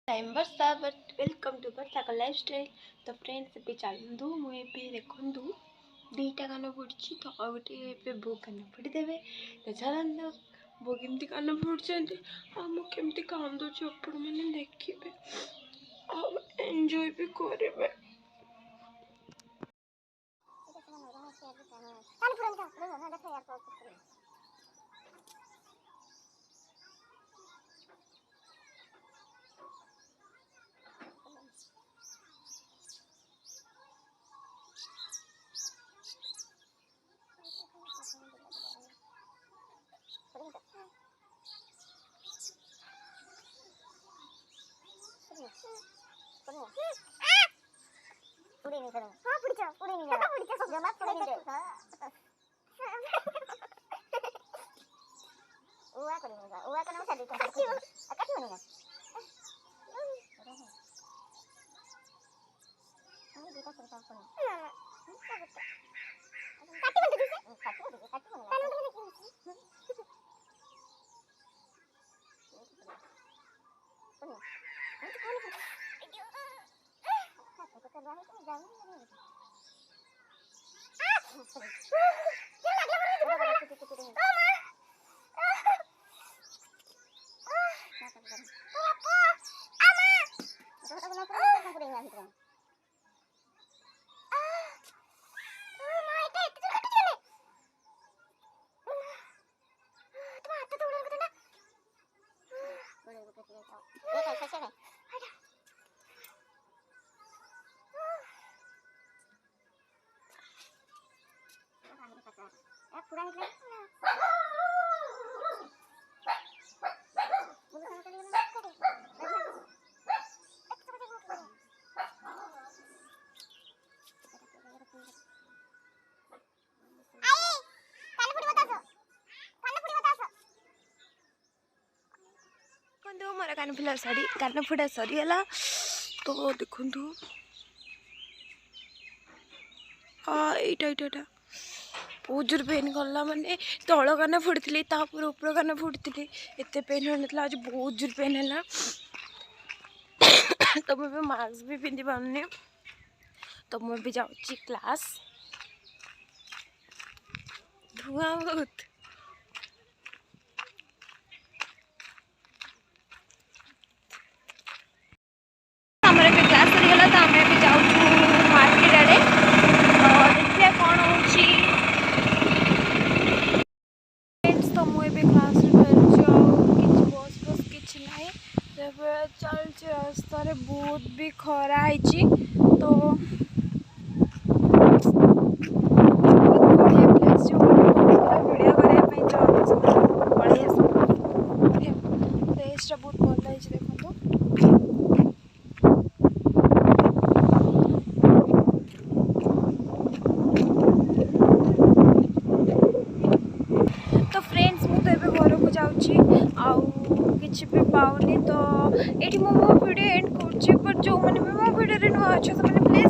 Time Varsha but welcome to Varsha का lifestyle. तो friends भी चलतु मुझे देखु दीटा कान फुटी तो आ गए बो कान फुटी देवे। तो चलते बो केमती कान फुटी मुझे कांदुची आपण मैंने देखिए एंजॉय भी करेंगे। मोर कान फुटा सरीगला तो देखु यहाँ बहुत जोर पेन गला माने तल कान फुटी उपर कान फुटी एत पेन होना आज बहुत जोर पेन है। तो मुझे मास्क भी पिंधि पारे तो मुझे जाऊँगी क्लास धुआं बहुत क्लास सरीगला तो आम भी जाऊँ मार्केट आड़े देखिए कौन हो। तो मुझे क्लास बस बस कि ना चलती रास्ता बहुत भी खरा है तो बहुत बढ़िया प्लेस जो वीडियो करने बढ़िया प्लेसटा बहुत भल है देखो। तो फ्रेंड्स मुझे घर को जाऊँगी किसी भी पाऊनी तो ये मो वीडियो एंड कर जो मैंने मो वीडियो नुआ अच्छे प्लीज